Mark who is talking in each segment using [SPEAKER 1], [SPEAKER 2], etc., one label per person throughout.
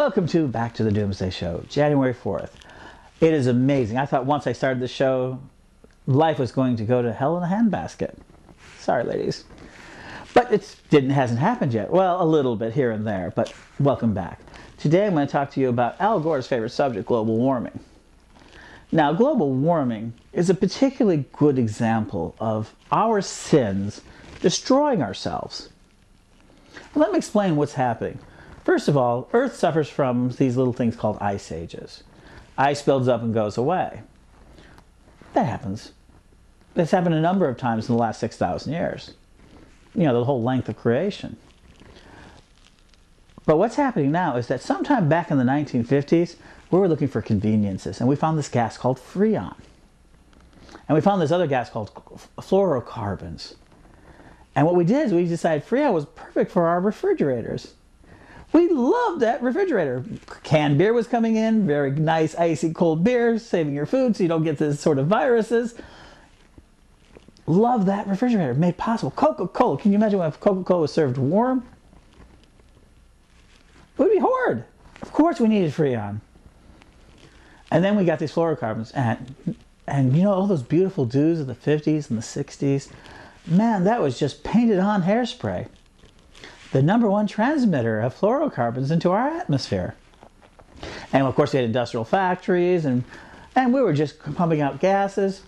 [SPEAKER 1] Welcome to Back to the Doomsday Show, January 4th. It is amazing. I thought once I started the show, life was going to go to hell in a handbasket. Sorry, ladies. But it hasn't happened yet. Well, a little bit here and there, but welcome back. Today I'm going to talk to you about Al Gore's favorite subject, global warming. Now, global warming is a particularly good example of our sins destroying ourselves. Let me explain what's happening. First of all, Earth suffers from these little things called ice ages. Ice builds up and goes away. That happens. It's happened a number of times in the last 6,000 years. You know, the whole length of creation. But what's happening now is that sometime back in the 1950s, we were looking for conveniences, and we found this gas called Freon. And we found this other gas called fluorocarbons. And what we did is we decided Freon was perfect for our refrigerators. We loved that refrigerator. Canned beer was coming in, very nice, icy, cold beer, saving your food so you don't get this sort of viruses. Love that refrigerator, made possible. Coca-Cola, can you imagine if Coca-Cola was served warm? It would be horrid. Of course we needed Freon. And then we got these fluorocarbons, and you know all those beautiful dews of the 50s and the 60s? Man, that was just painted on hairspray. The #1 transmitter of fluorocarbons into our atmosphere. And of course we had industrial factories, and we were just pumping out gases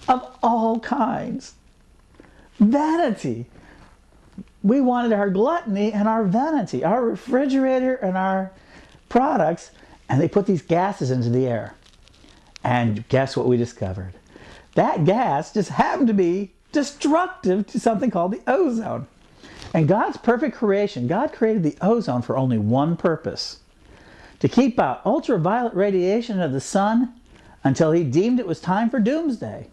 [SPEAKER 1] of all kinds. Vanity. We wanted our gluttony and our vanity, our refrigerator and our products, and they put these gases into the air. And guess what we discovered? That gas just happened to be destructive to something called the ozone. And God's perfect creation, God created the ozone for only one purpose: to keep out ultraviolet radiation of the sun until he deemed it was time for doomsday.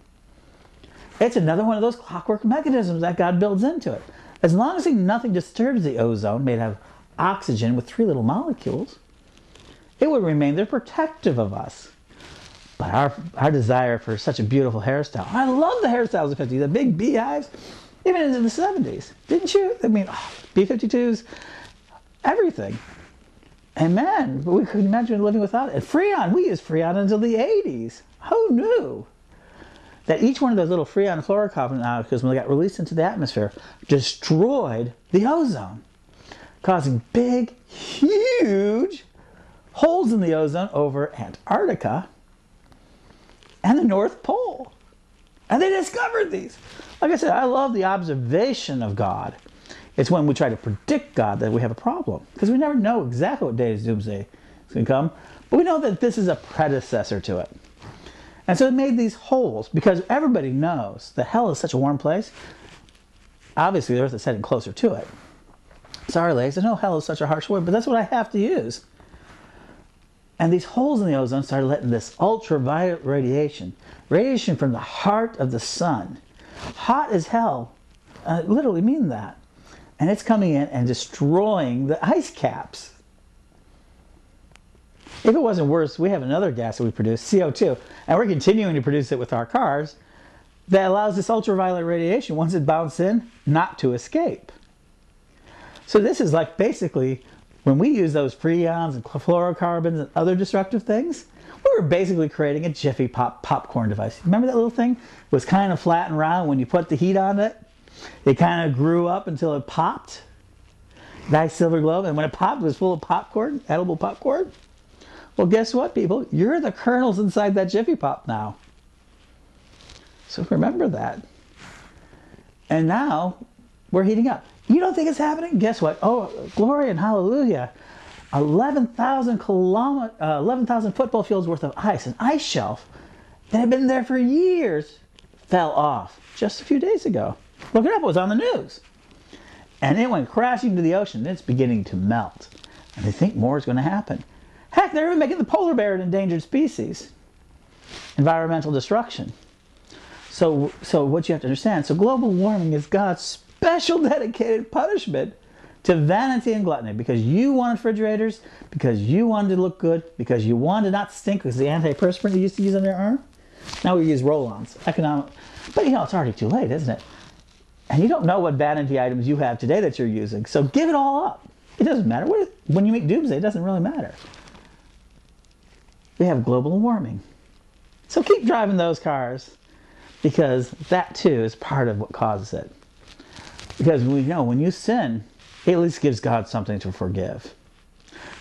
[SPEAKER 1] It's another one of those clockwork mechanisms that God builds into it. As long as nothing disturbs the ozone, made of oxygen with 3 little molecules, it would remain there protective of us. But our desire for such a beautiful hairstyle. I love the hairstyles of the 50s, the big beehives, even into the 70s. Didn't you? I mean, B-52s, everything. And man, we couldn't imagine living without it. And Freon, we used Freon until the 80s. Who knew that each one of those little Freon fluorocarbon molecules, when they got released into the atmosphere, destroyed the ozone, causing big, huge holes in the ozone over Antarctica and the North Pole. And they discovered these. Like I said, I love the observation of God. It's when we try to predict God that we have a problem, because we never know exactly what day doomsday is going to come, but we know that this is a predecessor to it. And so it made these holes, because everybody knows that hell is such a warm place. Obviously, the earth is heading closer to it. Sorry, ladies, I know hell is such a harsh word, but that's what I have to use. And these holes in the ozone started letting this ultraviolet radiation from the heart of the sun, hot as hell, literally mean that. And it's coming in and destroying the ice caps. If it wasn't worse, we have another gas that we produce, CO2, and we're continuing to produce it with our cars, that allows this ultraviolet radiation, once it bounces in, not to escape. So this is like basically, when we use those freons and fluorocarbons and other destructive things, we were basically creating a Jiffy Pop popcorn device. Remember that little thing? It was kind of flat and round. When you put the heat on it, it kind of grew up until it popped. Nice silver globe. And when it popped, it was full of popcorn, edible popcorn. Well, guess what, people? You're the kernels inside that Jiffy Pop now. So remember that. And now we're heating up. You don't think it's happening? Guess what? Oh, glory and hallelujah. 11,000 football fields worth of ice, an ice shelf that had been there for years, fell off just a few days ago. Look it up, it was on the news. And it went crashing to the ocean. It's beginning to melt. And they think more is going to happen. Heck, they're even making the polar bear an endangered species. Environmental destruction. So what you have to understand, so global warming is God's special dedicated punishment to vanity and gluttony, because you wanted refrigerators, because you wanted to look good, because you wanted not to stink, because the antiperspirant you used to use on your arm. Now we use roll-ons. Economic. But you know, it's already too late, isn't it? And you don't know what vanity items you have today that you're using. So give it all up. It doesn't matter. When you make Doomsday, it doesn't really matter. We have global warming. So keep driving those cars, because that too is part of what causes it. Because we know when you sin, it at least gives God something to forgive.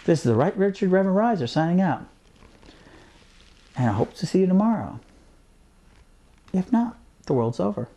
[SPEAKER 1] This is the Right Richard Reverend Riser signing out. And I hope to see you tomorrow. If not, the world's over.